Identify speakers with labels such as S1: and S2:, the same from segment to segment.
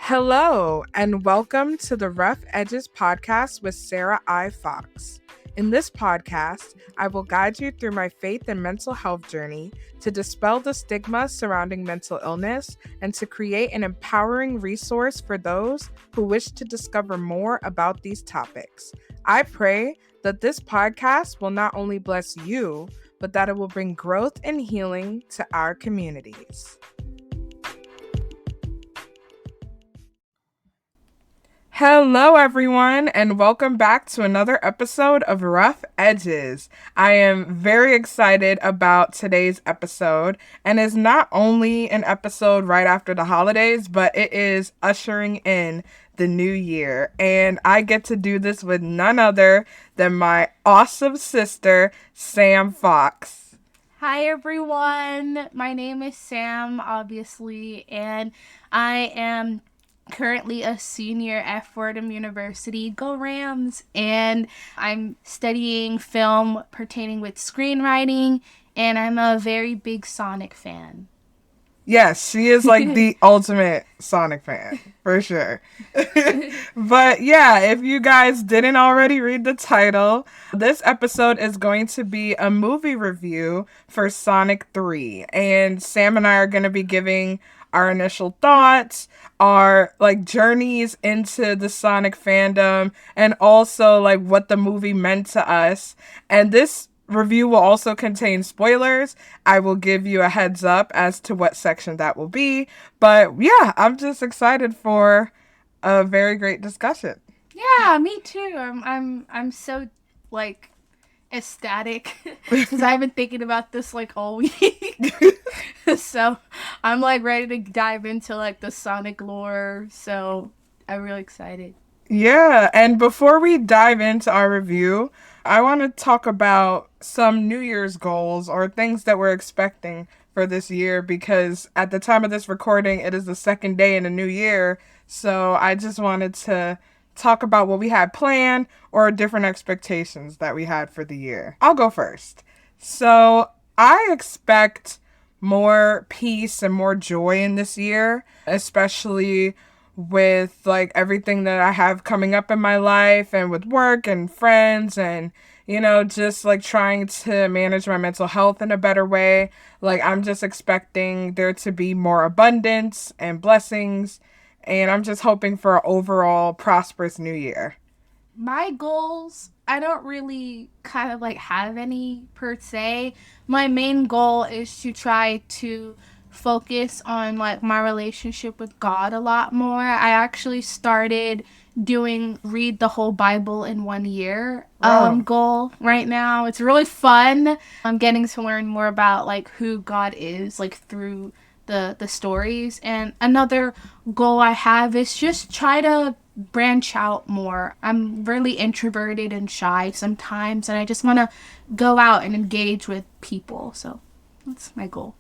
S1: Hello, and welcome to the Rough Edges podcast with Sarah I. Fox. In this podcast, I will guide you through my faith and mental health journey to dispel the stigma surrounding mental illness and to create an empowering resource for those who wish to discover more about these topics. I pray that this podcast will not only bless you, but that it will bring growth and healing to our communities. Hello, everyone, and welcome back to another episode of Rough Edges. I am very excited about today's episode, and it's not only an episode right after the holidays, but it is ushering in the new year, and I get to do this with none other than my awesome sister, Sam Fox.
S2: Hi everyone, my name is Sam, obviously, and I am currently a senior at Fordham University. Go Rams! And I'm studying film pertaining with screenwriting, and I'm a very big Sonic fan.
S1: Yes, she is like the ultimate Sonic fan, for sure. But yeah, if you guys didn't already read the title, this episode is going to be a movie review for Sonic 3. And Sam and I are going to be giving our initial thoughts, our like journeys into the Sonic fandom, and also like what the movie meant to us. And this review will also contain spoilers. I will give you a heads up as to what section that will be. But yeah, I'm just excited for a very great discussion.
S2: Yeah, me too. I'm so like ecstatic because I've been thinking about this like all week. So I'm like ready to dive into like the Sonic lore. So I'm really excited.
S1: Yeah, and before we dive into our review, I want to talk about some New Year's goals or things that we're expecting for this year because at the time of this recording, it is the second day in the new year. So I just wanted to talk about what we had planned or different expectations that we had for the year. I'll go first. So I expect more peace and more joy in this year, especially with like everything that I have coming up in my life and with work and friends and just like trying to manage my mental health in a better way. Like I'm just expecting there to be more abundance and blessings, and I'm just hoping for an overall prosperous new year.
S2: My goals, I don't really kind of like have any per se. My main goal is to try to focus on like my relationship with God a lot more. I actually started doing read the whole Bible in 1 year
S1: Oh,
S2: goal right now. It's really fun. I'm getting to learn more about like who God is like through the stories. And another goal I have is just try to branch out more. I'm really introverted and shy sometimes, and I just want to go out and engage with people. So that's my goal.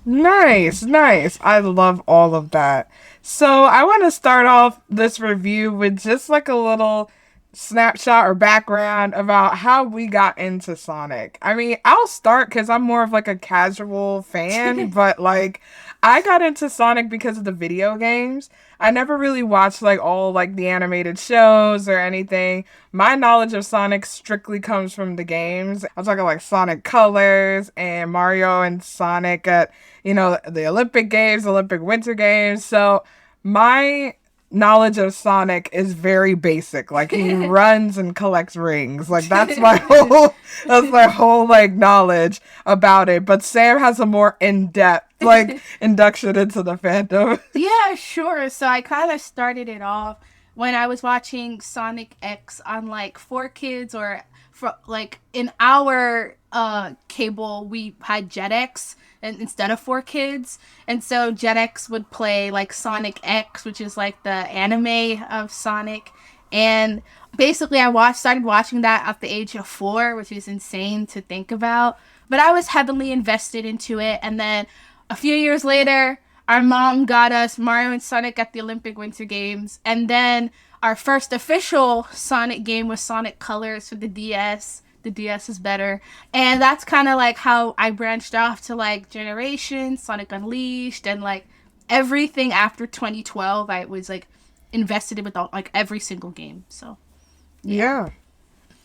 S1: nice, nice. I love all of that. So I want to start off this review with just like a little snapshot or background about how we got into Sonic. I mean, I'll start because I'm more of like a casual fan, but like I got into Sonic because of the video games. I never really watched like all like the animated shows or anything. My knowledge of Sonic strictly comes from the games. I'm talking like Sonic Colors and Mario and Sonic at, the Olympic Games, Olympic Winter Games. So my knowledge of Sonic is very basic. Like he runs and collects rings. Like that's my whole like knowledge about it. But Sam has a more in-depth like induction into the fandom.
S2: Yeah, sure. So I kind of started it off when I was watching Sonic X on like 4Kids, or for like in our cable we had Jetix and instead of 4Kids, and so Jetix would play like Sonic X, which is like the anime of Sonic. And basically I started watching that at the age of 4, which is insane to think about, but I was heavily invested into it. And then a few years later, our mom got us Mario and Sonic at the Olympic Winter Games. And then our first official Sonic game was Sonic Colors for the DS. The DS is better. And that's kind of like how I branched off to like Generations, Sonic Unleashed, and like everything after 2012, I was like invested in with all, like every single game. So yeah.
S1: Yeah.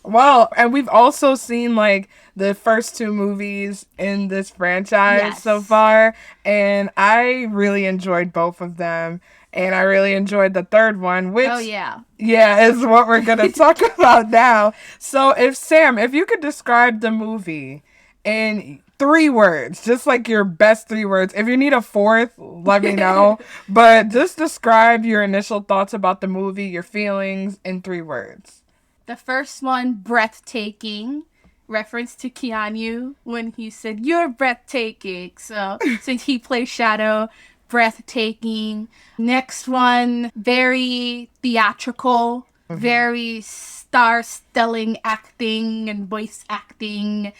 S1: Well, and we've also seen like the first two movies in this franchise so
S2: Yes.
S1: far, and I really enjoyed both of them, and I really enjoyed the third one,
S2: Oh
S1: which,
S2: yeah.
S1: yeah, is what we're gonna talk about now. So, if Sam, if you could describe the movie in 3 words, just like your best 3 words. If you need a fourth, let me know. But just describe your initial thoughts about the movie, your feelings in 3 words.
S2: The first one, breathtaking, reference to Keanu when he said, "You're breathtaking." So, since he plays Shadow, breathtaking. Next one, very theatrical, very star-stelling acting and voice acting.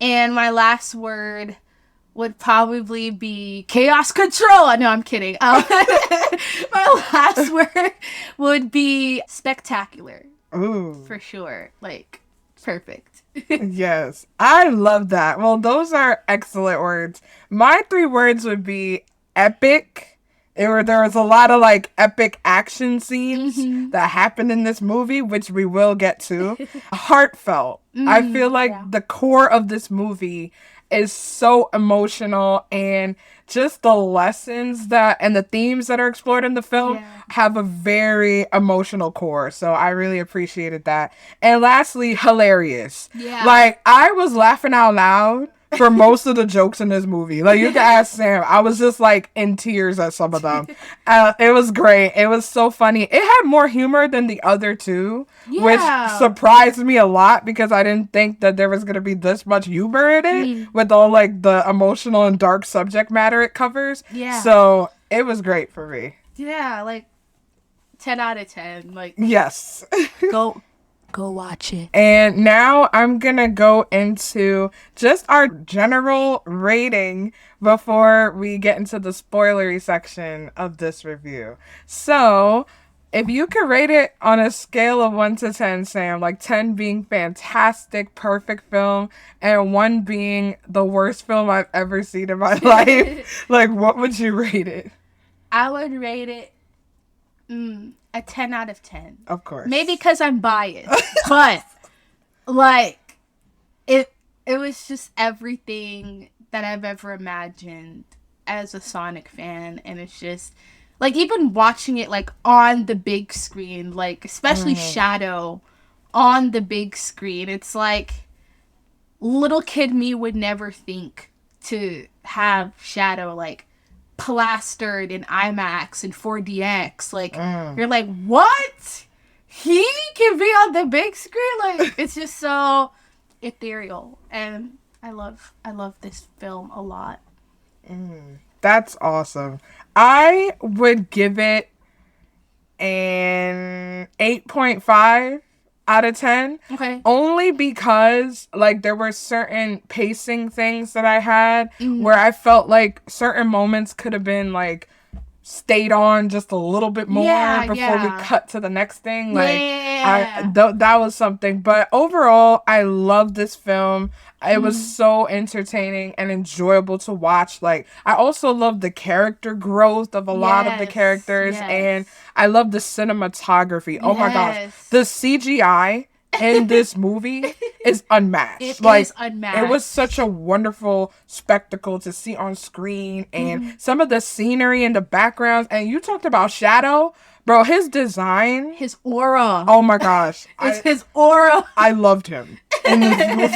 S2: And my last word would probably be chaos control. No, I'm kidding. My last word would be spectacular.
S1: Ooh.
S2: For sure. Like, perfect.
S1: Yes, I love that. Well, those are excellent words. My 3 words would be epic. There was a lot of like epic action scenes
S2: Mm-hmm.
S1: that happened in this movie, which we will get to. Heartfelt. I feel like
S2: Yeah.
S1: the core of this movie is so emotional, and just the lessons that and the themes that are explored in the film
S2: Yeah.
S1: have a very emotional core. So I really appreciated that. And lastly, hilarious.
S2: Yeah.
S1: Like, I was laughing out loud for most of the jokes in this movie. Like, you can ask Sam. I was just like in tears at some of them. It was great. It was so funny. It had more humor than the other two, which
S2: Yeah.
S1: surprised me a lot because I didn't think that there was going to be this much humor in it
S2: Mm.
S1: with all like the emotional and dark subject matter it covers.
S2: Yeah.
S1: So it was great for me.
S2: Yeah, like 10 out of 10. Like,
S1: Yes.
S2: go watch it.
S1: And now I'm going to go into just our general rating before we get into the spoilery section of this review. So, if you could rate it on a scale of 1 to 10, Sam, like 10 being fantastic, perfect film, and 1 being the worst film I've ever seen in my life, like what would you rate it?
S2: I would rate it a 10 out of 10.
S1: Of course.
S2: Maybe because I'm biased. But, like, it was just everything that I've ever imagined as a Sonic fan, and it's just like even watching it like on the big screen, like especially Shadow on the big screen, it's like little kid me would never think to have Shadow like plastered in IMAX and 4DX. Like you're like, what? He can be on the big screen? Like it's just so ethereal, and I love this film a lot.
S1: That's awesome. I would give it an 8.5 out of 10.
S2: Okay.
S1: Only because like there were certain pacing things that I had where I felt like certain moments could have been like stayed on just a little bit more before we cut to the next thing. Like that was something. But overall, I love this film. It was so entertaining and enjoyable to watch. Like I also love the character growth of a lot of the characters, and I love the cinematography. Oh my gosh, the CGI in this movie is unmatched.
S2: It
S1: like,
S2: is unmatched.
S1: It was such a wonderful spectacle to see on screen, and some of the scenery in the backgrounds. And you talked about Shadow, bro. His design,
S2: his aura.
S1: oh my gosh,
S2: It's his aura.
S1: I loved him in this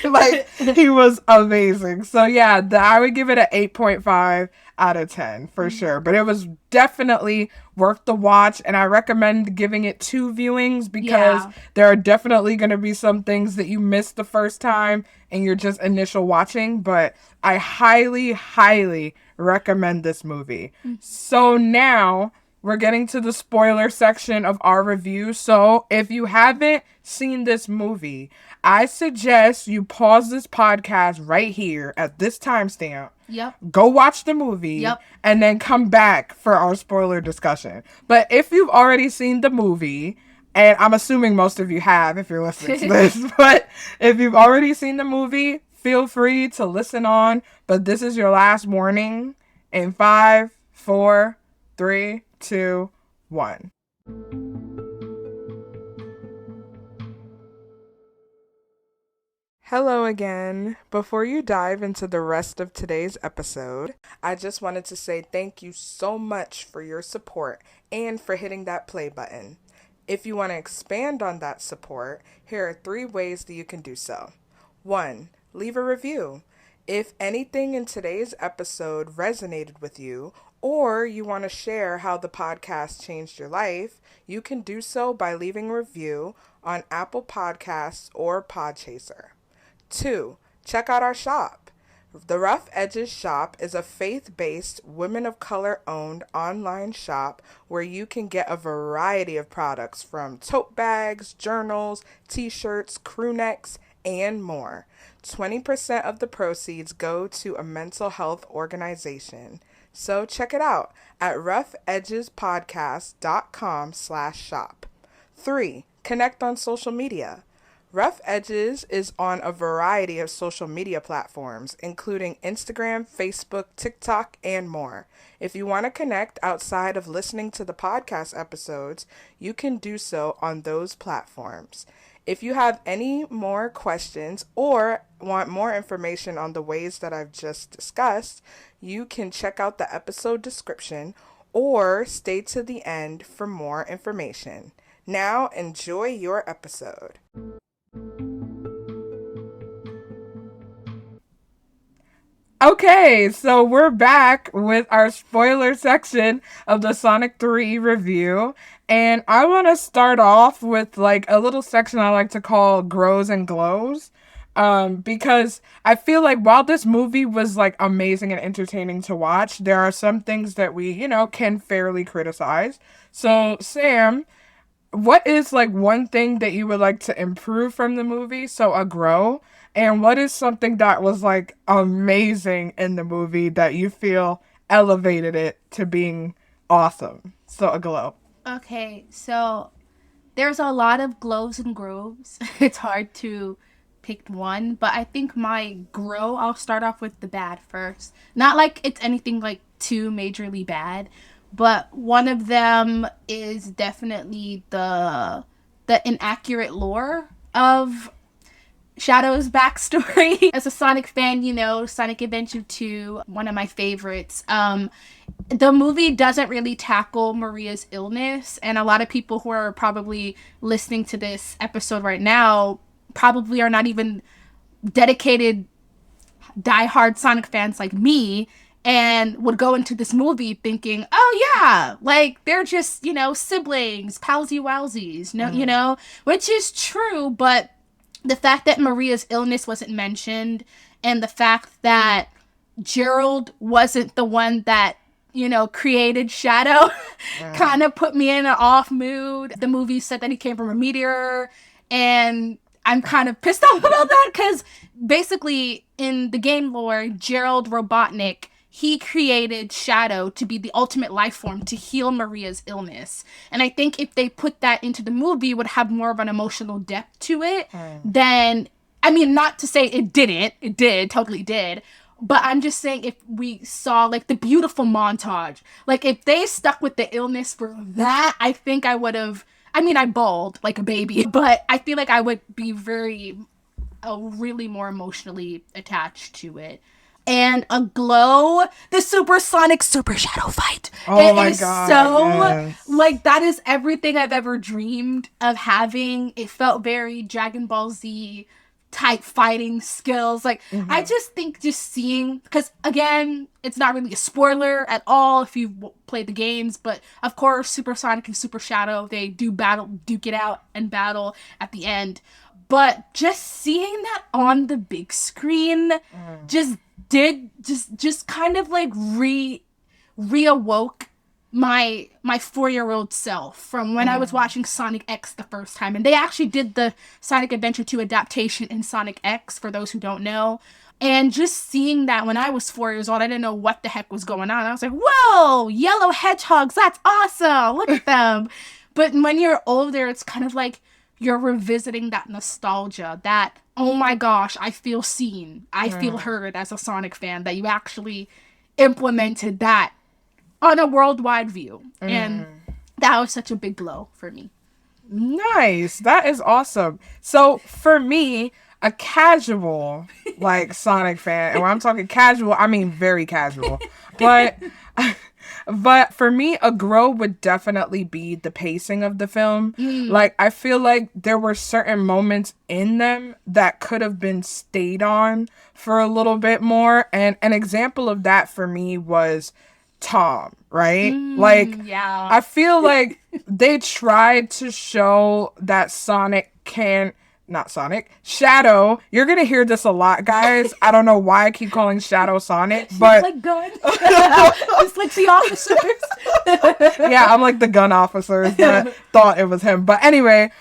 S1: movie. Like he was amazing. So yeah, I would give it an 8.5 out of 10 for sure. But it was definitely worth the watch, and I recommend giving it 2 viewings because there are definitely going to be some things that you missed the first time in your just initial watching. But I highly, highly recommend this movie. So now we're getting to the spoiler section of our review. So if you haven't seen this movie, I suggest you pause this podcast right here at this timestamp.
S2: Yep.
S1: Go watch the movie.
S2: Yep.
S1: And then come back for our spoiler discussion. But if you've already seen the movie, and I'm assuming most of you have if you're listening to this, but if you've already seen the movie, feel free to listen on. But this is your last warning in 5, 4, 3, 2, 1. Hello again. Before you dive into the rest of today's episode, I just wanted to say thank you so much for your support and for hitting that play button. If you want to expand on that support, here are 3 ways that you can do so. 1. Leave a review. If anything in today's episode resonated with you, or you want to share how the podcast changed your life, you can do so by leaving a review on Apple Podcasts or Podchaser. 2. Check out our shop. The Rough Edges shop is a faith-based, women of color owned online shop where you can get a variety of products from tote bags, journals, t-shirts, crew necks, and more. 20% of the proceeds go to a mental health organization. So check it out at roughedgespodcast.com/shop. 3. Connect on social media. Rough Edges is on a variety of social media platforms, including Instagram, Facebook, TikTok, and more. If you want to connect outside of listening to the podcast episodes, you can do so on those platforms. If you have any more questions or want more information on the ways that I've just discussed, you can check out the episode description or stay to the end for more information. Now, enjoy your episode. Okay, so we're back with our spoiler section of the Sonic 3 review. And I want to start off with like a little section I like to call Grows and Glows. Because I feel like while this movie was like amazing and entertaining to watch, there are some things that we, can fairly criticize. So, Sam, what is like one thing that you would like to improve from the movie? So a grow. And what is something that was like amazing in the movie that you feel elevated it to being awesome? So a glow.
S2: Okay, so there's a lot of glows and groves. It's hard to pick one, but I think my grow, I'll start off with the bad first. Not like it's anything like too majorly bad, but one of them is definitely the inaccurate lore of Shadow's backstory. As a Sonic fan, Sonic Adventure 2, one of my favorites. The movie doesn't really tackle Maria's illness, and a lot of people who are probably listening to this episode right now probably are not even dedicated diehard Sonic fans like me, and would go into this movie thinking, oh yeah, like they're just, siblings, palsy wowsies, which is true, but the fact that Maria's illness wasn't mentioned and the fact that Gerald wasn't the one that, created Shadow kind of put me in an off mood. The movie said that he came from a meteor, and I'm kind of pissed off about that because basically in the game lore, Gerald Robotnik, he created Shadow to be the ultimate life form to heal Maria's illness. And I think if they put that into the movie, it would have more of an emotional depth to it than, I mean, not to say it didn't. It did, totally did. But I'm just saying if we saw like the beautiful montage, like if they stuck with the illness for that, I think I would have, I mean, I bawled like a baby, but I feel like I would be really more emotionally attached to it. And a glow, the Supersonic Super Shadow fight.
S1: Oh my god.
S2: So,
S1: yes.
S2: like, that is everything I've ever dreamed of having. It felt very Dragon Ball Z type fighting skills. Like, I just think just seeing, because again, it's not really a spoiler at all if you've played the games, but of course, Supersonic and Super Shadow, they do duke it out and battle at the end. But just seeing that on the big screen just kind of like reawoke my 4-year-old self from when I was watching Sonic X the first time. And they actually did the Sonic Adventure 2 adaptation in Sonic X, for those who don't know. And just seeing that when I was 4 years old, I didn't know what the heck was going on. I was like, whoa, yellow hedgehogs, that's awesome, look at them. But when you're older, it's kind of like you're revisiting that nostalgia, that, oh my gosh, I feel seen. I feel heard as a Sonic fan, that you actually implemented that on a worldwide view. And
S1: Mm.
S2: that was such a big blow for me.
S1: Nice. That is awesome. So for me, a casual like Sonic fan, and when I'm talking casual, I mean very casual. But but for me, a grow would definitely be the pacing of the film. Like I feel like there were certain moments in them that could have been stayed on for a little bit more. And an example of that for me was Tom, right? Like
S2: Yeah.
S1: I feel like they tried to show that Sonic can not Sonic, Shadow. You're gonna hear this a lot, guys. I don't know why I keep calling Shadow Sonic, but
S2: Like gun. It's like the officers.
S1: yeah, I'm like the gun officers that thought it was him. But anyway,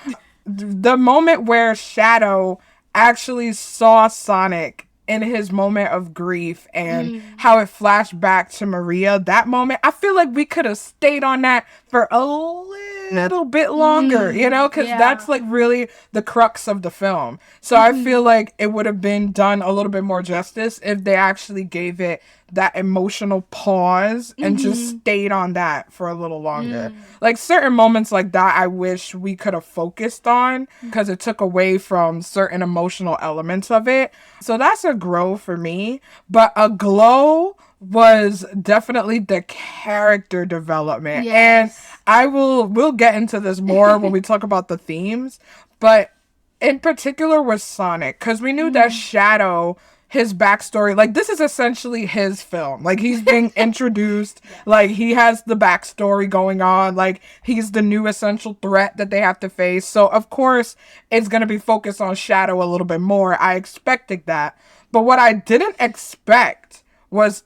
S1: the moment where Shadow actually saw Sonic in his moment of grief and how it flashed back to Maria, that moment, I feel like we could have stayed on that for a little bit longer, you know, because
S2: Yeah.
S1: that's like really the crux of the film. So I feel like it would have been done a little bit more justice if they actually gave it that emotional pause and just stayed on that for a little longer. Like certain moments like that, I wish we could have focused on because it took away from certain emotional elements of it. So that's a grow for me. But a glow was definitely the character development. And
S2: Yes.
S1: we'll get into this more when we talk about the themes, but in particular was Sonic, because we knew that Shadow, his backstory, like this is essentially his film. Like he's being introduced, like he has the backstory going on, like he's the new essential threat that they have to face. So of course it's gonna be focused on Shadow a little bit more. I expected that. But what I didn't expect was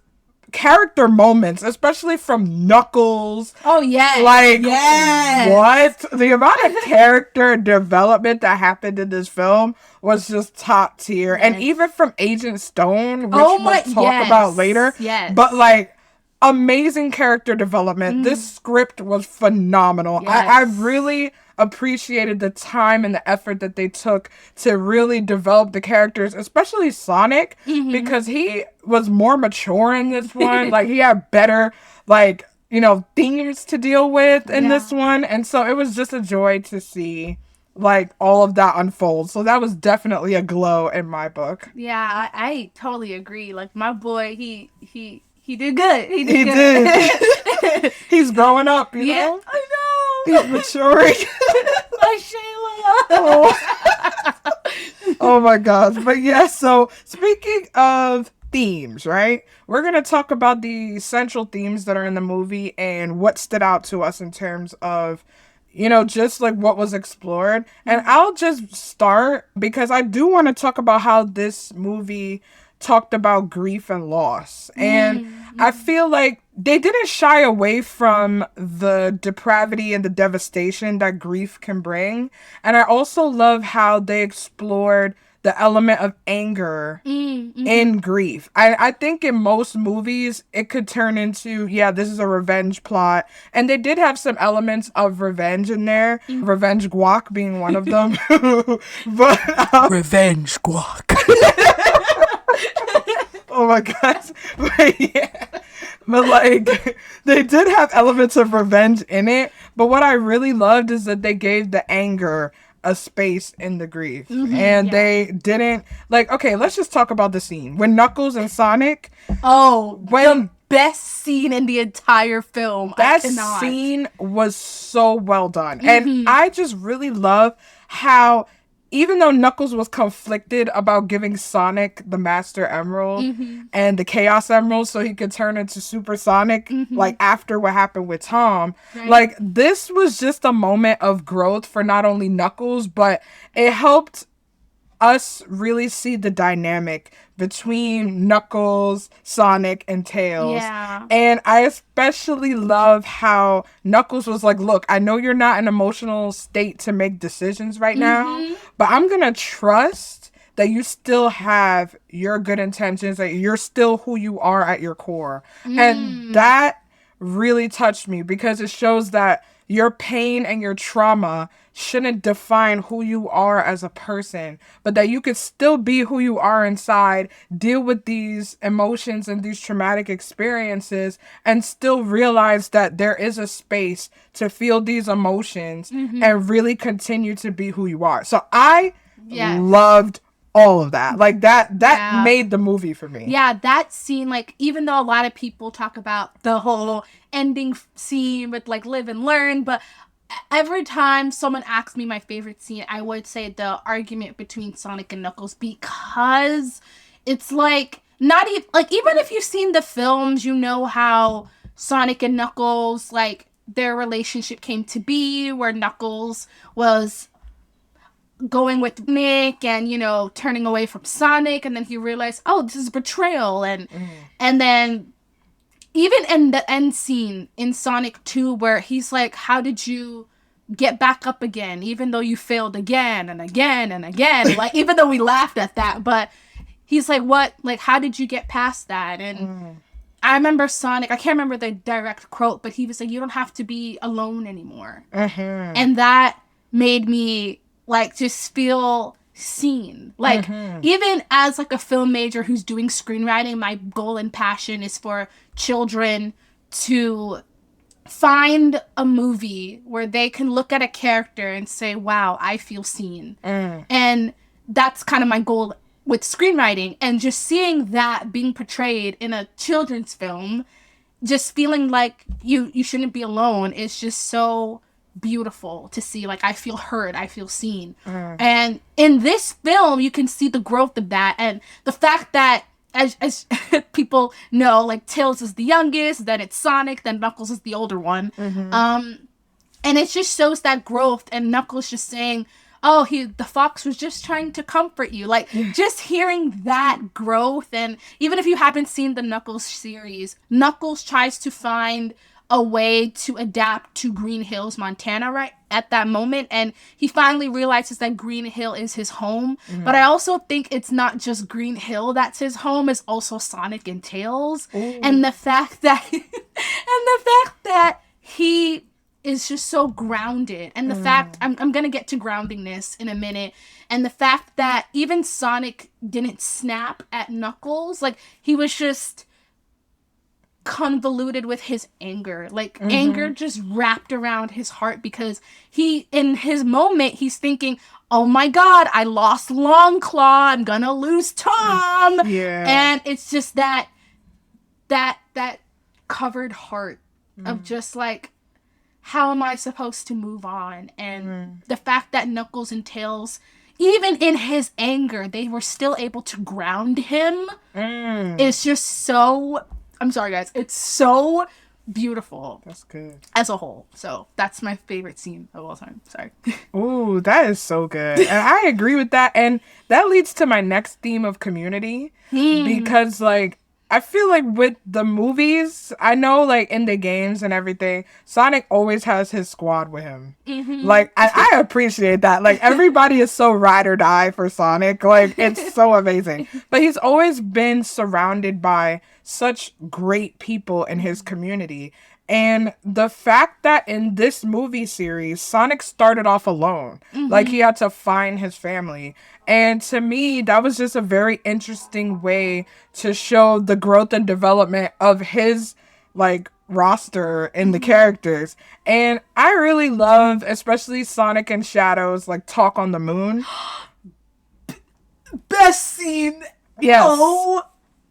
S1: character moments, especially from Knuckles.
S2: Oh yes.
S1: Like,
S2: yes.
S1: what? The amount of character development that happened in this film was just top tier. And
S2: Yes.
S1: even from Agent Stone, which
S2: Oh
S1: we'll
S2: my-
S1: talk
S2: yes.
S1: about later.
S2: Yes.
S1: But, like, amazing character development. This script was phenomenal. I
S2: Yes.
S1: really appreciated the time and the effort that they took to really develop the characters, especially Sonic, because he was more mature in this one. Like he had better, like, you know, themes to deal with in this one. And so it was just a joy to see like all of that unfold. So that was definitely a glow in my book.
S2: Yeah, I totally agree. Like my boy, he did good. He
S1: He
S2: did good.
S1: did. He's growing up, you
S2: Yeah,
S1: know?
S2: I
S1: He's
S2: know.
S1: maturing.
S2: My Shayla.
S1: Oh. Oh my gosh. But yeah, so speaking of themes, right? We're going to talk about the central themes that are in the movie and what stood out to us in terms of, you know, just like what was explored. And I'll just start because I do want to talk about how this movie talked about grief and loss. And I feel like they didn't shy away from the depravity and the devastation that grief can bring. And I also love how they explored the element of anger in grief. I think in most movies it could turn into, yeah, this is a revenge plot. And they did have some elements of revenge in there. Revenge guac being one of them. But
S3: Revenge guac.
S1: oh my gosh. But yeah. But like they did have elements of revenge in it. But what I really loved is that they gave the anger a space in the grief. And they didn't like, okay, let's just talk about the scene. When Knuckles and Sonic,
S2: Oh,
S1: when
S2: the best scene in the entire film.
S1: that
S2: I cannot.
S1: scene was so well done. And I just really love how even though Knuckles was conflicted about giving Sonic the Master Emerald and the Chaos Emerald so he could turn into Super Sonic, like after what happened with Tom, like this was just a moment of growth for not only Knuckles, but it helped us really see the dynamic between Knuckles, Sonic, and Tails.
S2: Yeah.
S1: And I especially love how Knuckles was like, look, I know you're not in an emotional state to make decisions right now, but I'm going to trust that you still have your good intentions, that you're still who you are at your core. And that really touched me because it shows that your pain and your trauma shouldn't define who you are as a person, but that you could still be who you are inside, deal with these emotions and these traumatic experiences, and still realize that there is a space to feel these emotions and really continue to be who you are. So I
S2: Yes.
S1: loved all of that. Like that
S2: Yeah.
S1: made the movie for me.
S2: Yeah, that scene, like, even though a lot of people talk about the whole ending scene with, like, live and learn, but every time someone asks me my favorite scene, I would say the argument between Sonic and Knuckles, because it's like, not even, like, even if you've seen the films, you know how Sonic and Knuckles, like, their relationship came to be, where Knuckles was going with Nick and, you know, turning away from Sonic, and then he realized, oh, this is betrayal. And then even in the end scene in Sonic 2, where he's like, how did you get back up again even though you failed again and again and again? Like, even though we laughed at that, but he's like, what, like, how did you get past that? And I remember Sonic, I can't remember the direct quote, but he was like, you don't have to be alone anymore. And that made me, like, just feel seen. Like, even as, like, a film major who's doing screenwriting, my goal and passion is for children to find a movie where they can look at a character and say, wow, I feel seen. And that's kind of my goal with screenwriting. And just seeing that being portrayed in a children's film, just feeling like you shouldn't be alone, is just so beautiful to see. Like, I feel heard, I feel seen. And in this film, you can see the growth of that, and the fact that, as people know, like, Tails is the youngest, then it's Sonic, then Knuckles is the older one. And it just shows that growth, and Knuckles just saying, oh, the fox was just trying to comfort you. Like, just hearing that growth. And even if you haven't seen the Knuckles series, Knuckles tries to find a way to adapt to Green Hills, Montana, right at that moment. And he finally realizes that Green Hill is his home. But I also think it's not just Green Hill that's his home, it's also Sonic and Tails. And the fact that he is just so grounded. And the fact, I'm gonna get to groundingness in a minute, and the fact that even Sonic didn't snap at Knuckles, like, he was just convoluted with his anger. Like, anger just wrapped around his heart, because he, in his moment, he's thinking, oh my god, I lost Longclaw, I'm gonna lose Tom. And it's just that covered heart of just like, how am I supposed to move on? And the fact that Knuckles and Tails, even in his anger, they were still able to ground him, is just so, I'm sorry guys, it's so beautiful.
S1: That's good.
S2: As a whole. So that's my favorite scene of all time. Sorry.
S1: Ooh, that is so good. And I agree with that. And that leads to my next theme of community. Because, like, I feel like with the movies, I know, like, in the games and everything, Sonic always has his squad with him. Like, I appreciate that. Like, everybody is so ride or die for Sonic. Like, it's so amazing. But he's always been surrounded by such great people in his community. And the fact that in this movie series, Sonic started off alone. Like, he had to find his family. And to me, that was just a very interesting way to show the growth and development of his, like, roster and the characters. And I really love, especially Sonic and Shadow's, like, talk on the moon.
S2: Best scene.
S1: Yes.
S2: Oh,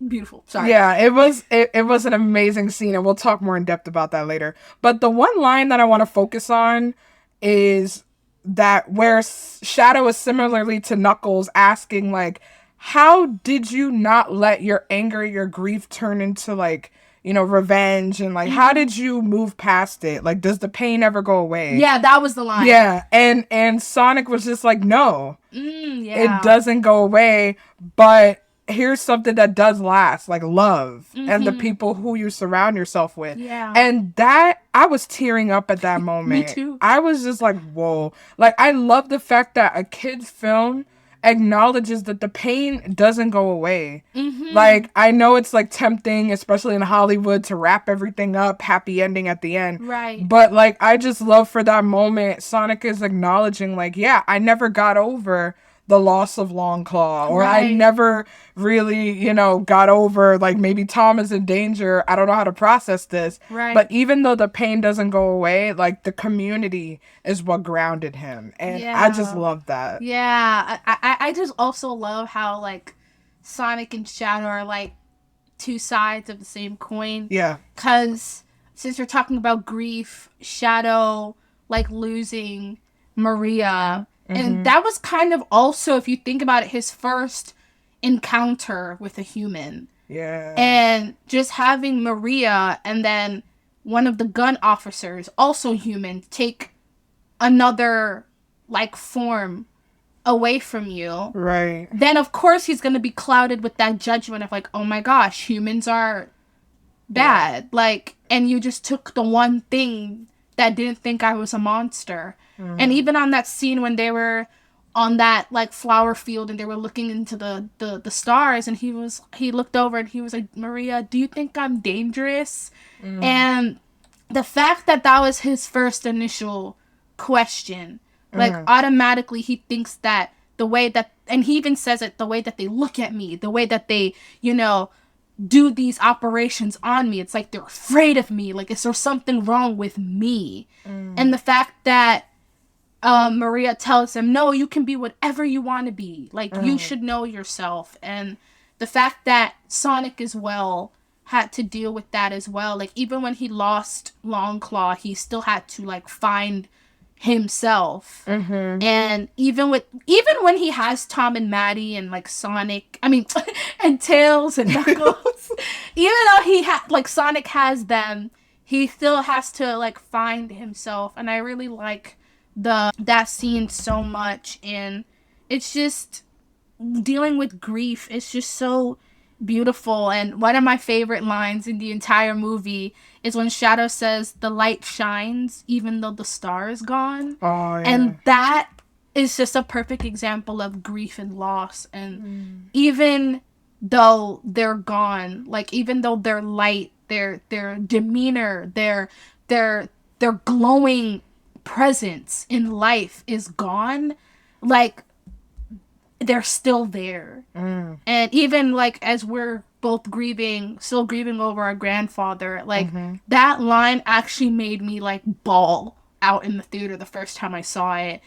S2: beautiful. Sorry.
S1: Yeah, it was an amazing scene, and we'll talk more in depth about that later. But the one line that I want to focus on is that where Shadow is similarly to Knuckles asking, like, how did you not let your anger, your grief turn into, like, you know, revenge, and like, how did you move past it? Like, does the pain ever go away?
S2: Yeah, that was the line.
S1: Yeah, and Sonic was just like, no,
S2: yeah.
S1: it doesn't go away, but here's something that does last, like love and the people who you surround yourself with.
S2: Yeah.
S1: And that, I was tearing up at that moment.
S2: Me too.
S1: I was just like, whoa. Like, I love the fact that a kid's film acknowledges that the pain doesn't go away.
S2: Mm-hmm.
S1: Like, I know it's like tempting, especially in Hollywood, to wrap everything up, happy ending at the end.
S2: Right.
S1: But like, I just love for that moment, Sonic is acknowledging, like, yeah, I never got over the loss of Longclaw, or I
S2: Right.
S1: never really, got over, like, maybe Tom is in danger. I don't know how to process this.
S2: Right.
S1: But even though the pain doesn't go away, like, the community is what grounded him. And I just
S2: Yeah.
S1: love that.
S2: Yeah. I just also love how like Sonic and Shadow are like two sides of the same coin.
S1: Yeah.
S2: Cause since we're talking about grief, Shadow like losing Maria, and
S1: Mm-hmm.
S2: that was kind of also, if you think about it, his first encounter with a human.
S1: Yeah.
S2: And just having Maria and then one of the gun officers, also human, take another like form away from you,
S1: Right.
S2: then of course he's going to be clouded with that judgment of like, oh my gosh, humans are
S1: Yeah.
S2: bad. Like, and you just took the one thing that didn't think I was a monster. And
S1: Mm.
S2: even on that scene when they were on that like flower field and they were looking into the stars, and he looked over and he was like, Maria, do you think I'm dangerous?
S1: Mm.
S2: And the fact that that was his first initial question, like
S1: Mm.
S2: automatically he thinks that the way that, and he even says it, the way that they look at me, the way that they, do these operations on me, it's like they're afraid of me. Like, is there something wrong with me?
S1: Mm.
S2: And the fact that Maria tells him, no, you can be whatever you want to be. Like, you
S1: Mm.
S2: should know yourself. And the fact that Sonic as well had to deal with that as well. Like, even when he lost Longclaw, he still had to, like, find himself.
S1: Mm-hmm.
S2: And even when he has Tom and Maddie and like Sonic, I mean, and Tails and Knuckles, even though like Sonic has them, he still has to like find himself. And I really like the that scene so much. And it's just dealing with grief. It's just so beautiful. And one of my favorite lines in the entire movie is when Shadow says, the light shines even though the star is gone.
S1: Oh, yeah.
S2: And that is just a perfect example of grief and loss. And
S1: Mm.
S2: even though they're gone, like even though their light, their demeanor, their their glowing presence in life is gone, like they're still there.
S1: Mm.
S2: And even like as we're both grieving, still grieving over our grandfather, like
S1: Mm-hmm.
S2: that line actually made me like bawl out in the theater the first time I saw it.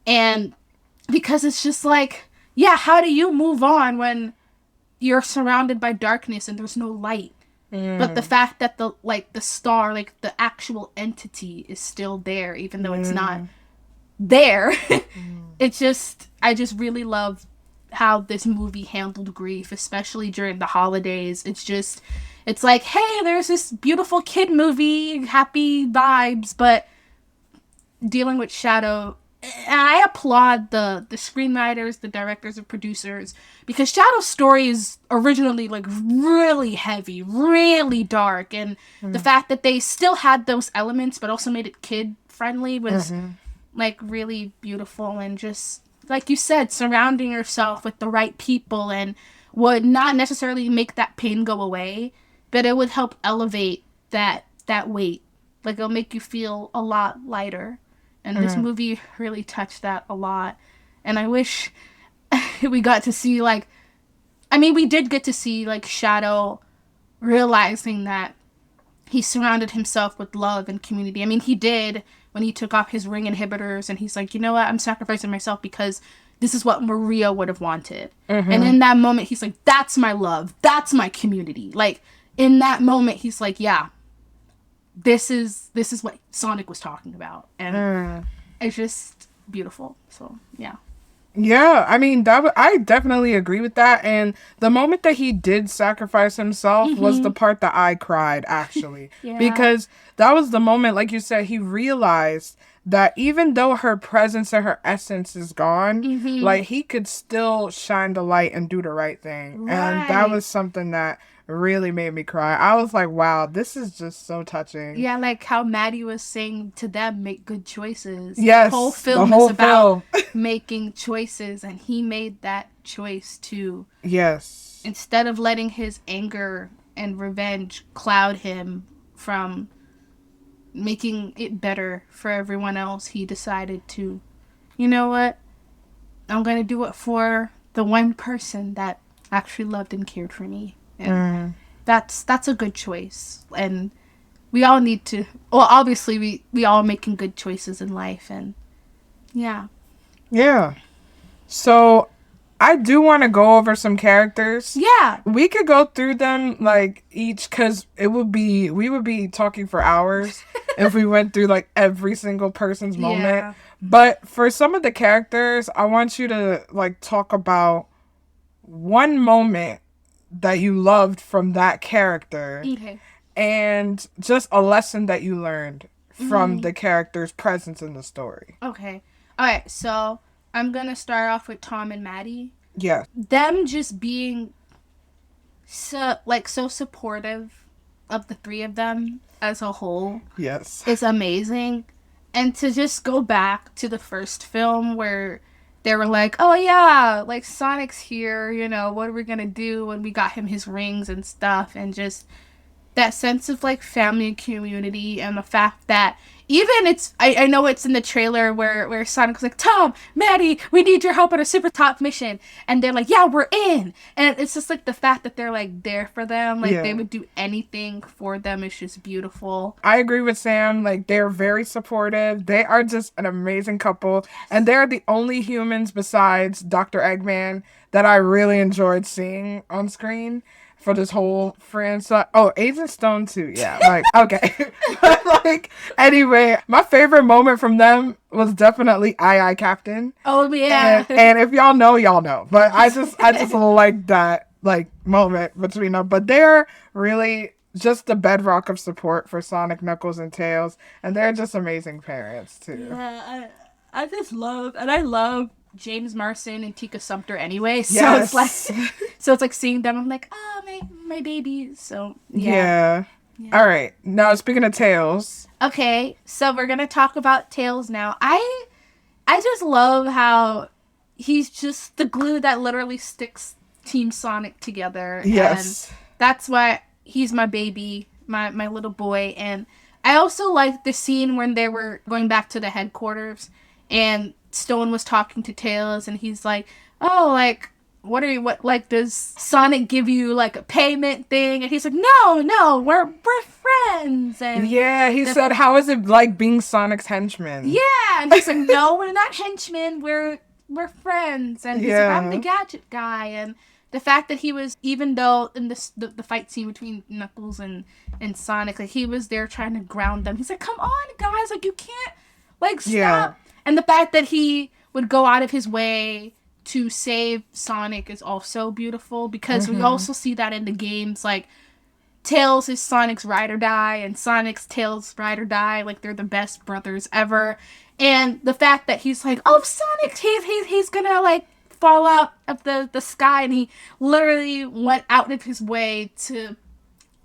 S2: And because it's just like, yeah, how do you move on when you're surrounded by darkness and there's no light? But the
S1: Mm.
S2: fact that the star, like the actual entity is still there, even though it's not
S1: Mm.
S2: there.
S1: Mm.
S2: It's just, I just really love how this movie handled grief, especially during the holidays. It's just, it's like, hey, there's this beautiful kid movie, happy vibes, but dealing with Shadow. And I applaud the screenwriters, the directors, and producers, because Shadow's story is originally like really heavy, really dark, and the
S1: Mm.
S2: fact that they still had those elements but also made it kid friendly was
S1: Mm-hmm.
S2: like really beautiful. And just like you said, surrounding yourself with the right people and would not necessarily make that pain go away, but it would help elevate that weight. Like it'll make you feel a lot lighter. And this
S1: Mm.
S2: movie really touched that a lot. And I wish we got to see like, I mean, we did get to see like Shadow realizing that he surrounded himself with love and community. I mean, he did when he took off his ring inhibitors and he's like, you know what, I'm sacrificing myself because this is what Maria would have wanted. And
S1: Mm-hmm.
S2: in that moment, he's like, that's my love. That's my community. Like, in that moment, he's like, yeah, this is what Sonic was talking about. And
S1: Mm.
S2: it's just beautiful. So, yeah.
S1: Yeah, I mean I definitely agree with that. And the moment that he did sacrifice himself was the
S2: Mm-hmm.
S1: part that I cried actually,
S2: Yeah.
S1: because that was the moment, like you said, he realized that even though her presence and her essence is gone,
S2: Mm-hmm.
S1: like he could still shine the light and do the right thing, and that
S2: Right.
S1: was something that really made me cry. I was like, wow, this is just so touching.
S2: Yeah, like how Maddie was saying to them, make good choices. The whole
S1: Yes, the
S2: film is
S1: whole
S2: about
S1: film.
S2: making choices, and he made that choice to,
S1: Yes.
S2: instead of letting his anger and revenge cloud him from making it better for everyone else, he decided to, you know what? I'm going to do it for the one person that actually loved and cared for me. And
S1: Mm.
S2: that's a good choice. And we all need to, well, obviously we all making good choices in life, and yeah.
S1: Yeah. So I do want to go over some characters.
S2: Yeah.
S1: We could go through them like each because we would be talking for hours if we went through like every single person's moment.
S2: Yeah.
S1: But for some of the characters, I want you to like talk about one moment that you loved from that character
S2: Okay.
S1: and just a lesson that you learned from
S2: Mm,
S1: the character's presence in the story.
S2: okay. All right. So I'm gonna start off with Tom and Maddie.
S1: Yes.
S2: Them just being so supportive of the three of them as a whole
S1: Yes.
S2: is amazing. And to just go back to the first film where they were like, oh yeah, like Sonic's here, you know, what are we gonna do when we got him his rings and stuff, and just that sense of like family and community, and the fact that even I know it's in the trailer where Sonic was like, Tom, Maddie, we need your help on a super top mission, and they're like, yeah, we're in. And it's just like the fact that they're like there for them, like they
S1: Yeah.
S2: would do anything for them, is just beautiful.
S1: I agree with Sam. Like, they're very supportive. They are just an amazing couple. And they're the only humans besides Dr. Eggman that I really enjoyed seeing on screen for this whole franchise. Oh, Agent Stone, too. Yeah. Like, okay. But, like, anyway, my favorite moment from them was definitely I Captain.
S2: Oh yeah.
S1: And if y'all know, y'all know. But I just like that like moment between them. But they're really just the bedrock of support for Sonic, Knuckles, and Tails, and they're just amazing parents too.
S2: Yeah, I just love, and I love James Marsden and Tika Sumpter anyway. So it's like,
S1: Yes.
S2: so it's like seeing them. I'm like, oh my babies. So yeah.
S1: Yeah.
S2: Yeah.
S1: All right. Now speaking of Tails.
S2: Okay, so we're gonna talk about Tails now. I just love how he's just the glue that literally sticks Team Sonic together, and
S1: Yes.
S2: that's why he's my baby, my little boy. And I also like the scene when they were going back to the headquarters, and Stone was talking to Tails, and he's like, "Oh, like." What like does Sonic give you like a payment thing?" And he's like, no, we're friends. And
S1: Yeah, he
S2: the
S1: said, "How is it like being Sonic's henchman?"
S2: yeah, and he's like, no, we're not henchmen. We're friends. And he's like, I'm the
S1: Yeah.
S2: gadget guy. And the fact that he was, even though in this the fight scene between Knuckles and Sonic, like he was there trying to ground them. He's like, come on, guys, like you can't like
S1: Yeah.
S2: stop. And the fact that he would go out of his way to save Sonic is also beautiful, because we
S1: Mhm.
S2: also see that in the games, like Tails is Sonic's ride or die, and Sonic's Tails' ride or die. Like they're the best brothers ever. And the fact that he's like, oh, Sonic, he's gonna like fall out of the sky, and he literally went out of his way to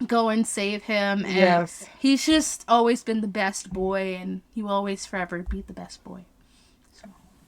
S2: go and save him. And
S1: Yes.
S2: he's just always been the best boy, and he will always forever be the best boy.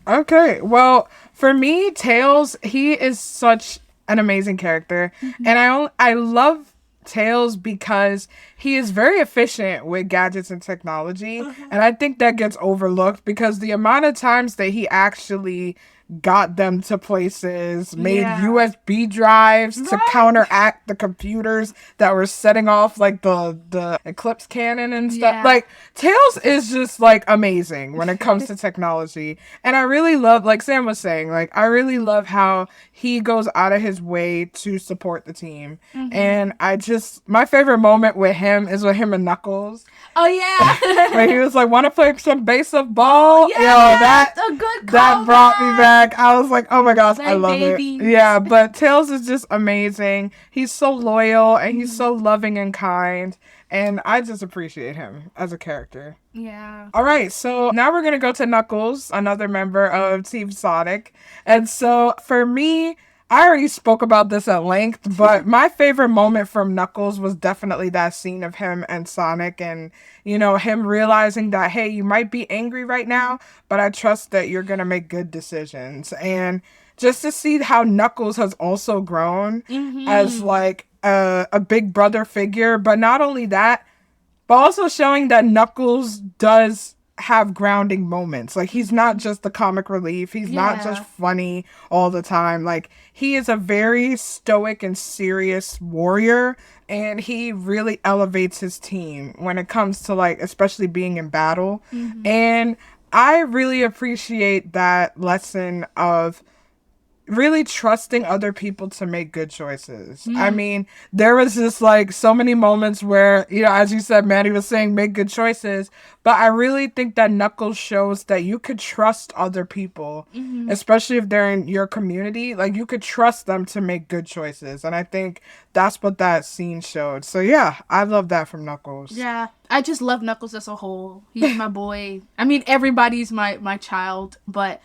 S1: Okay, well, for me, Tails, he is such an amazing character, and I love Tails because he is very efficient with gadgets and technology, and I think that gets overlooked because the amount of times that he actually got them to places, made
S2: Yeah.
S1: USB drives to
S2: Right.
S1: counteract the computers that were setting off like the Eclipse cannon and stuff.
S2: Yeah.
S1: Like Tails is just like amazing when it comes to technology. And I really love, like Sam was saying, like I really love how he goes out of his way to support the team. And I just, my favorite moment with him is with him and Knuckles.
S2: Oh yeah.
S1: Where he was like, want to play some base of ball?
S2: Yeah,
S1: Yo, that
S2: a good
S1: that brought me
S2: callback.
S1: back. I was like, oh my gosh, I
S2: Like
S1: love
S2: babies.
S1: it. Yeah, but Tails is just amazing. He's so loyal and he's so loving and kind. And I just appreciate him as a character.
S2: Yeah.
S1: All right, so now we're going to go to Knuckles, another member of Team Sonic. And so for me, I already spoke about this at length, but my favorite moment from Knuckles was definitely that scene of him and Sonic and, him realizing that, hey, you might be angry right now, but I trust that you're going to make good decisions. And just to see how Knuckles has also grown as
S2: Mm-hmm.
S1: like a big brother figure, but not only that, but also showing that Knuckles does have grounding moments. Like he's not just the comic relief. He's not just
S2: Yeah.
S1: funny all the time. Like he is a very stoic and serious warrior and he really elevates his team when it comes to like especially being in battle.
S2: Mm-hmm.
S1: And I really appreciate that lesson of really trusting other people to make good choices. I
S2: Mm.
S1: mean, there was just like so many moments where, as you said, Maddie was saying, make good choices. But I really think that Knuckles shows that you could trust other people,
S2: Mm-hmm.
S1: especially if they're in your community. Like, you could trust them to make good choices. And I think that's what that scene showed. So, yeah, I love that from Knuckles.
S2: Yeah, I just love Knuckles as a whole. He's my boy. I mean, everybody's my child, but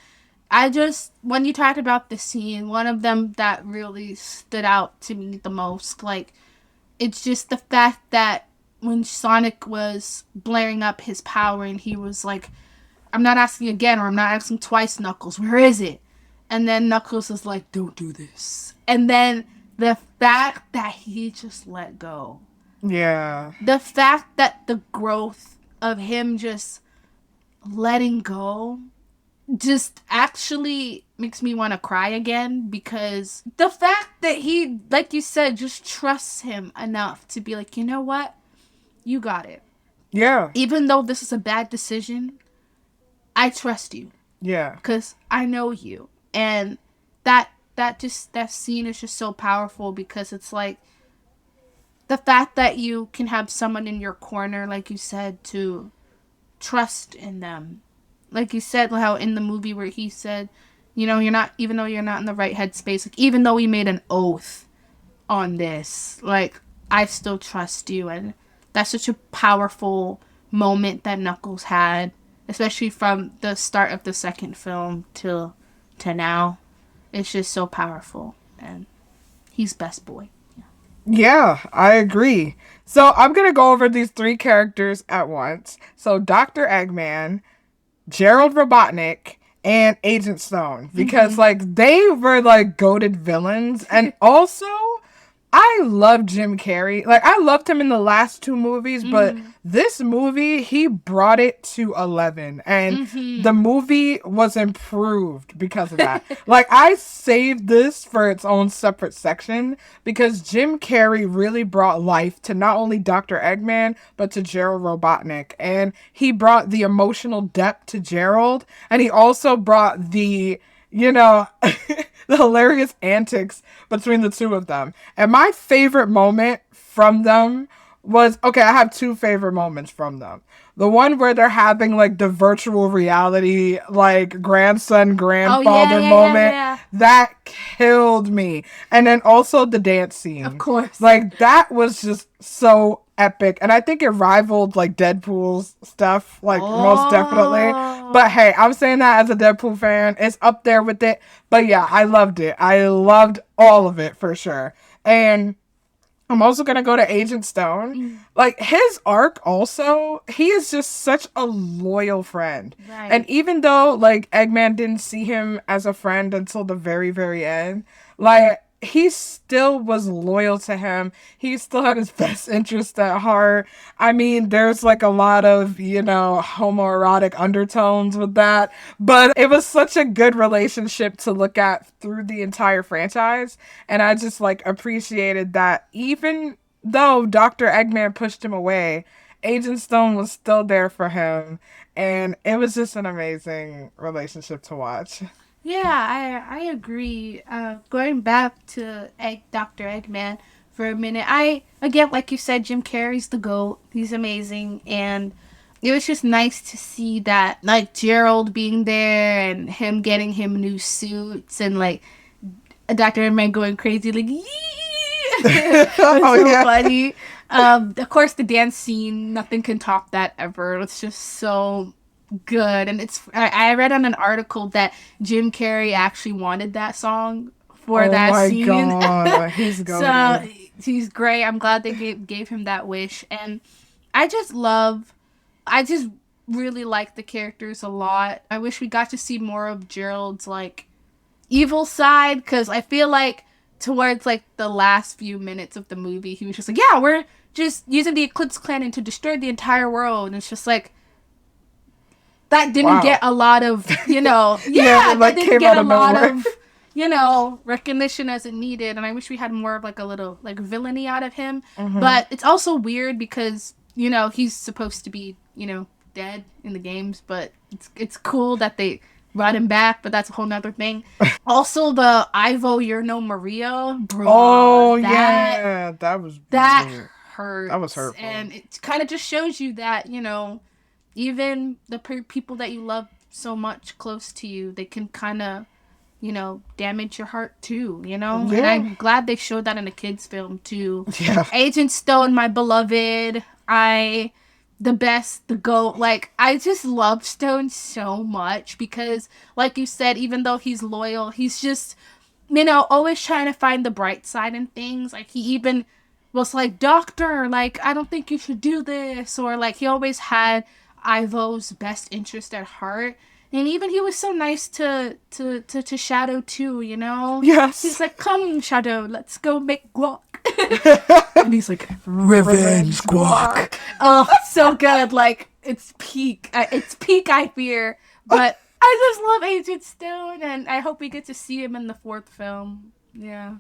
S2: I just when you talked about the scene, one of them that really stood out to me the most, like it's just the fact that when Sonic was blaring up his power and he was like, "I'm not asking again, or I'm not asking twice, Knuckles. Where is it?" And then Knuckles is like, "Don't do this." And then the fact that he just let go,
S1: Yeah.
S2: the fact that the growth of him just letting go just actually makes me want to cry again, because the fact that he, like you said, just trusts him enough to be like, you know what, you got it,
S1: Yeah.
S2: even though this is a bad decision, I trust you
S1: Yeah.
S2: because I know you. And that scene is just so powerful, because it's like the fact that you can have someone in your corner, like you said, to trust in them. Like you said, how in the movie where he said, you're not, even though you're not in the right headspace, like even though we made an oath on this, like I still trust you. And that's such a powerful moment that Knuckles had, especially from the start of the second film to now. It's just so powerful, and he's best boy.
S1: Yeah, I agree. So I'm gonna go over these three characters at once. So Dr. Eggman, Gerald Robotnik, and Agent Stone. Because
S2: Mm-hmm.
S1: like they were like goated villains. And also I love Jim Carrey. Like I loved him in the last two movies, but
S2: Mm-hmm.
S1: this movie he brought it to 11 and the
S2: Mm-hmm.
S1: movie was improved because of that. Like I saved this for its own separate section because Jim Carrey really brought life to not only Dr. Eggman but to Gerald Robotnik, and he brought the emotional depth to Gerald, and he also brought the you know, the hilarious antics between the two of them. And my favorite moment from them was okay, I have two favorite moments from them. The one where they're having like the virtual reality, like grandson,
S2: Oh yeah,
S1: grandfather
S2: yeah, yeah,
S1: moment,
S2: yeah.
S1: that killed me. And then also the dance
S2: Of
S1: scene.
S2: course.
S1: Like that was just so epic. And I think it rivaled like Deadpool's stuff, like most definitely. But
S2: Oh.
S1: hey, I'm saying that as a Deadpool fan. It's up there with it. But yeah, I loved it. I loved all of it for sure. And I'm also gonna go to Agent Stone.
S2: Mm,
S1: Like his arc also, he is just such a loyal friend. And
S2: right.
S1: even though like Eggman didn't see him as a friend until the very, very end, like he still was loyal to him. He still had his best interest at heart. I mean, there's like a lot of, homoerotic undertones with that, but it was such a good relationship to look at through the entire franchise. And I just like appreciated that even though Dr. Eggman pushed him away, Agent Stone was still there for him. And it was just an amazing relationship to watch.
S2: Yeah, I agree. Going back to Dr. Eggman for a minute, I again, like you said, Jim Carrey's the goat. He's amazing, and it was just nice to see that, like Gerald being there and him getting him new suits, and like Dr. Eggman going crazy, like yee. It was
S1: Oh,
S2: so
S1: yeah.
S2: funny. Of course, the dance scene, nothing can top that ever. It's just so good. And I read on an article that Jim Carrey actually wanted that song for
S1: Oh
S2: that
S1: my
S2: scene.
S1: god, he's
S2: So
S1: goaded.
S2: he's great. I'm glad they gave him that wish. And I just love, I just really like the characters a lot. I wish we got to see more of Gerald's like evil side, because I feel like towards like the last few minutes of the movie, he was just like, yeah, we're just using the Eclipse Clan to destroy the entire world. And it's just like, that didn't get
S1: Wow.
S2: a lot of,
S1: Yeah,
S2: yeah,
S1: it
S2: that
S1: like
S2: didn't
S1: came
S2: get
S1: out
S2: a
S1: of
S2: lot
S1: nowhere.
S2: of, recognition as it needed. And I wish we had more of like a little like villainy out of him.
S1: Hmm.
S2: But it's also weird because, he's supposed to be, dead in the games, but it's cool that they brought him back, but that's a whole nother thing. Also, the Ivo, you're no Maria, bruh,
S1: Oh
S2: that
S1: yeah, that was
S2: that
S1: weird. That was
S2: hurts,
S1: hurtful.
S2: and it kind of just shows you that even the people that you love so much close to you, they can kind of damage your heart too, and
S1: Yeah.
S2: I'm glad they showed that in a kids film too.
S1: Yeah.
S2: Agent Stone, my beloved, the best, the goat. Like, I just love Stone so much because, like you said, even though he's loyal, he's just, always trying to find the bright side in things. Like, he even was like, Doctor, like, I don't think you should do this. Or, like, he always had Ivo's best interest at heart. And even he was so nice to Shadow, too,
S1: Yes.
S2: He's like, come, Shadow, let's go make guac. And he's like, revenge
S1: Revenge
S2: guac.
S1: guac.
S2: Oh, so good. Like, it's peak. It's peak, I fear. But I just love Agent Stone, and I hope we get to see him in the fourth film. Yeah.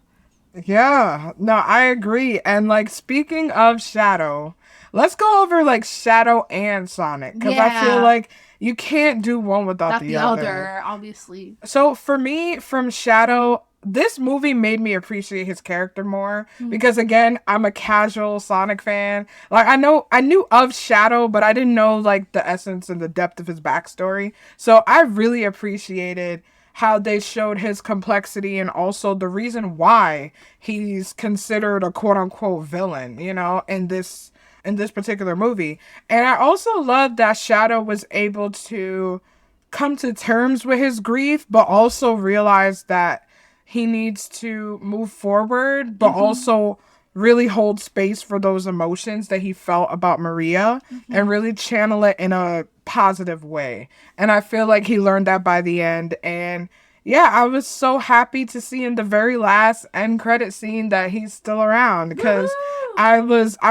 S1: Yeah, no, I agree. And like speaking of Shadow, let's go over like Shadow and Sonic because I feel
S2: Yeah.
S1: like you can't do one without
S2: Not
S1: the
S2: the
S1: other.
S2: other, obviously.
S1: So for me, from Shadow, this movie made me appreciate his character more
S2: Mm-hmm.
S1: because again, I'm a casual Sonic fan. Like I knew of Shadow, but I didn't know like the essence and the depth of his backstory. So I really appreciated how they showed his complexity and also the reason why he's considered a quote unquote villain, in this particular movie. And I also love that Shadow was able to come to terms with his grief, but also realize that he needs to move forward, but
S2: Mm-hmm.
S1: also really hold space for those emotions that he felt about Maria and
S2: Mm-hmm.
S1: really channel it in a positive way. And I feel like he learned that by the end. And yeah, I was so happy to see in the very last end credit scene that he's still around because
S2: Woohoo!
S1: I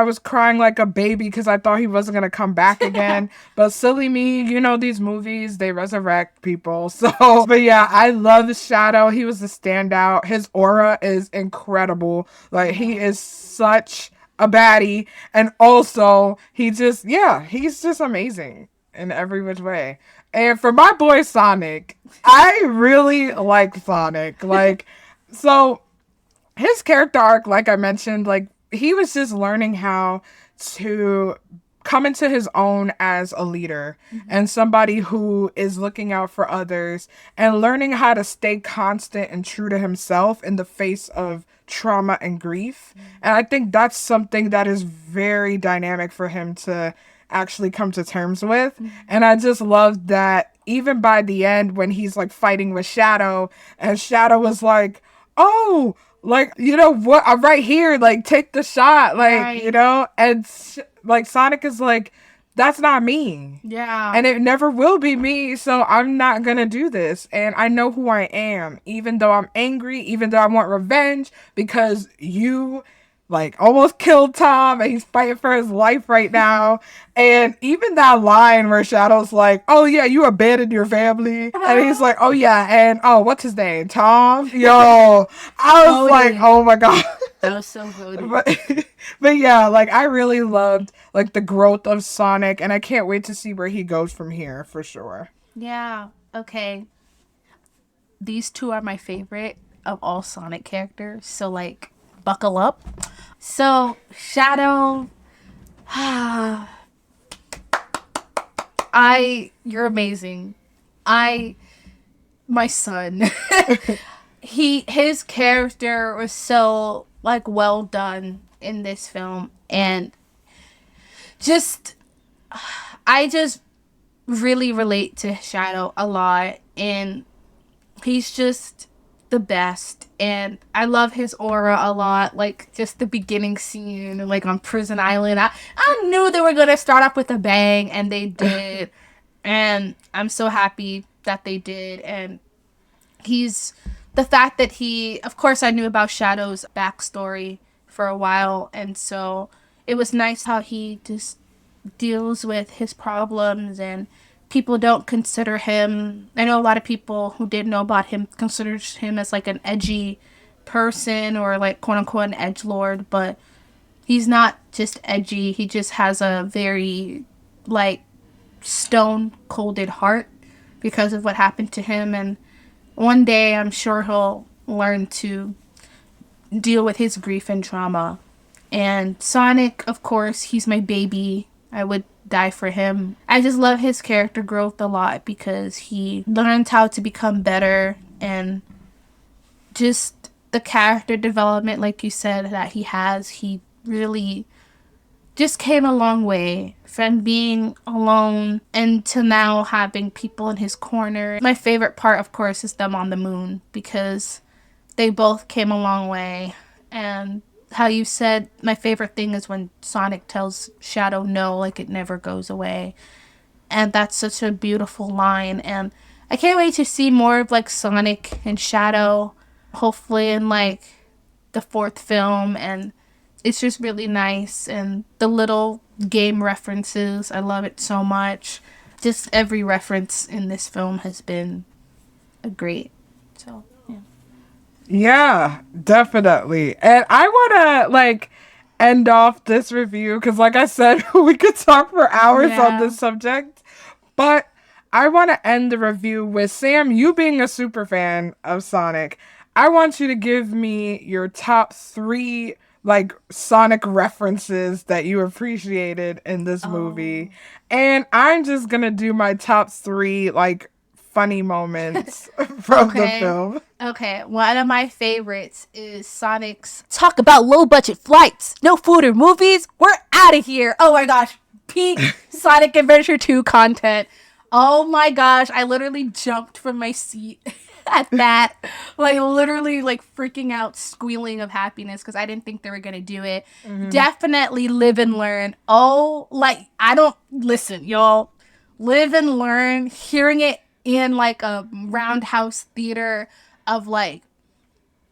S1: was crying like a baby because I thought he wasn't gonna come back again. But silly me, these movies they resurrect people. So, but yeah, I love Shadow. He was a standout. His aura is incredible. Like he
S2: Yeah.
S1: is such a baddie, and also he's just amazing in every which way. And for my boy Sonic, I really like Sonic. Like, so his character arc, like I mentioned, like he was just learning how to come into his own as a leader
S2: Mm-hmm.
S1: and somebody who is looking out for others and learning how to stay constant and true to himself in the face of trauma and grief. And I think that's something that is very dynamic for him to actually come to terms with.
S2: Mm-hmm.
S1: And I just love that even by the end when he's like fighting with Shadow and Shadow was like, oh, like what, I'm right here, like take the shot, like
S2: Right.
S1: and like Sonic is like, that's not me
S2: Yeah.
S1: and it never will be me, so I'm not gonna do this. And I know who I am, even though I'm angry, even though I want revenge because you like almost killed Tom and he's fighting for his life right now. And even that line where Shadow's like, oh yeah, you abandoned your family. And he's like, oh yeah, and oh, what's his name? Tom? Yo, I was like,
S2: Voted.
S1: oh my God.
S2: That was so voted.
S1: but but yeah, like I really loved like the growth of Sonic and I can't wait to see where he goes from here for sure.
S2: Yeah. Okay. These two are my favorite of all Sonic characters. So, like, buckle up. So, Shadow. You're amazing. I, my son. His character was so, like, well done in this film. And just, I just really relate to Shadow a lot. And he's just the best. And I love his aura a lot. Like, just the beginning scene, like, on Prison Island. I knew they were going to start off with a bang, and they did. And I'm so happy that they did. And he's the fact that he, of course, I knew about Shadow's backstory for a while. And so it was nice how he just deals with his problems, and people don't consider him, I know a lot of people who did know about him considers him as like an edgy person or like quote unquote an edgelord, but he's not just edgy, he just has a very like stone colded heart because of what happened to him. And one day I'm sure he'll learn to deal with his grief and trauma. And Sonic, of course, he's my baby. I would die for him. I just love his character growth a lot because he learns how to become better, and just the character development, like you said, that he has. He really just came a long way from being alone and to now having people in his corner. My favorite part, of course, is them on the moon because they both came a long way. And how you said, my favorite thing is when Sonic tells Shadow no, like it never goes away. And that's such a beautiful line. And I can't wait to see more of like Sonic and Shadow, hopefully in like the fourth film. And it's just really nice. And the little game references, I love it so much. Just every reference in this film has been a great. So, yeah.
S1: Yeah, definitely. And I want to like end off this review because, like I said, we could talk for hours on
S2: Yeah.
S1: this subject. But I want to end the review with Sam, you being a super fan of Sonic. I want you to give me your top three like Sonic references that you appreciated in this movie.
S2: Oh.
S1: And I'm just going to do my top three like funny moments from the
S2: Okay.
S1: film.
S2: Okay. One of my favorites is Sonic's talk about low budget flights, no food or movies. We're out of here. Oh my gosh. Peak Sonic Adventure 2 content. Oh my gosh. I literally jumped from my seat at that. Like, literally, like, freaking out, squealing of happiness because I didn't think they were going to do it.
S1: Mm-hmm.
S2: Definitely live and learn. Oh, like, I don't listen, y'all. Live and learn. Hearing it in like a roundhouse theater of like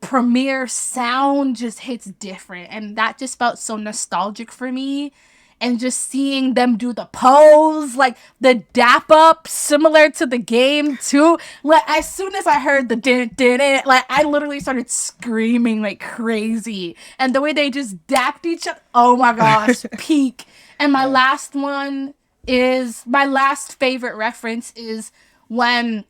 S2: premiere sound just hits different, and that just felt so nostalgic for me. And just seeing them do the pose, like the dap up, similar to the game too. Like as soon as I heard the did it, like I literally started screaming like crazy. And the way they just dapped each other, oh my gosh, peak. And my last one is my last favorite reference is when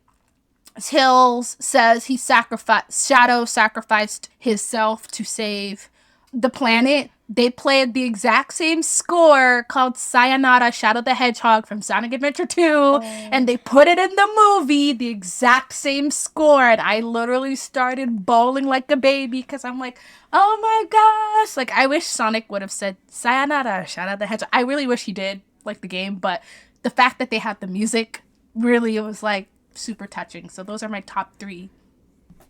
S2: Tails says Shadow sacrificed himself to save the planet. They played the exact same score called Sayonara Shadow the Hedgehog from Sonic Adventure 2, and they put it in the movie, the exact same score, and I literally started bawling like a baby because I'm like, oh my gosh. Like, I wish Sonic would have said Sayonara Shadow the Hedgehog. I really wish he did, like the game, but the fact that they had the music really, it was like super touching. So those are my top three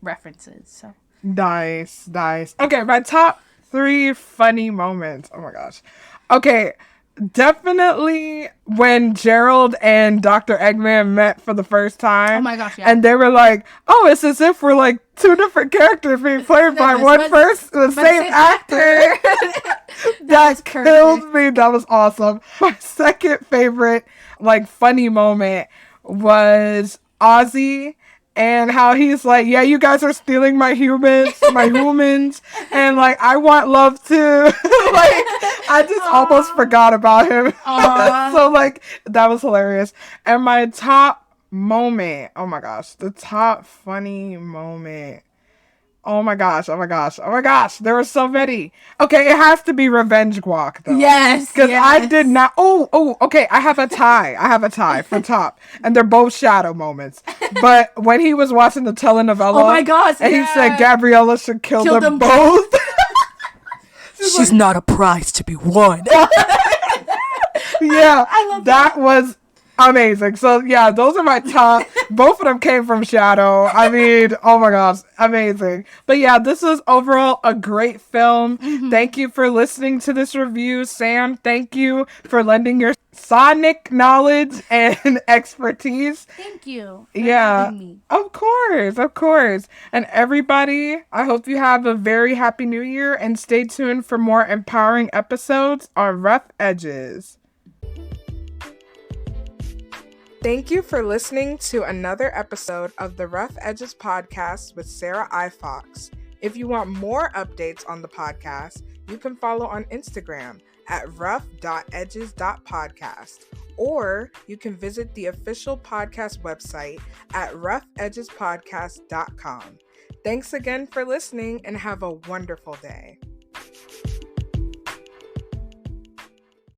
S2: references. So
S1: Nice, nice. Okay, my top three funny moments. Oh my gosh. Okay, definitely when Gerald and Dr. Eggman met for the first
S2: oh
S1: time.
S2: my gosh, yeah.
S1: And they were like, oh, it's as if we're like two different characters being played by one person, the same actor. That killed me. That was awesome. My second favorite, like, funny moment was Ozzy and how he's like, yeah, you guys are stealing my humans, and like, I want love too. Like, I just almost forgot about him. So, like, that was hilarious. And my top moment, oh my gosh, the top funny moment. Oh my gosh, oh my gosh, oh my gosh. There were so many. Okay, it has to be Revenge Guac, though.
S2: Yes.
S1: Because
S2: yes.
S1: I did not. Okay. I have a tie for top. And they're both Shadow moments. But when he was watching the telenovela.
S2: Oh my gosh.
S1: And
S2: yeah.
S1: he said Gabriella should kill them both.
S2: She's like, not a prize to be won.
S1: Yeah. I love that. Was amazing. So, yeah, those are my top Both of them came from Shadow. I mean, oh my gosh, amazing. But yeah, this was overall a great film. Thank you for listening to this review. Sam, thank you for lending your Sonic knowledge and expertise.
S2: Thank you for
S1: Yeah,
S2: having me.
S1: of course, of course. And everybody, I hope you have a very happy new year and stay tuned for more empowering episodes on Rough Edges. Thank you for listening to another episode of the Rough Edges podcast with Sarah I. Fox. If you want more updates on the podcast, you can follow on Instagram at rough.edges.podcast, or you can visit the official podcast website at roughedgespodcast.com. Thanks again for listening and have a wonderful day.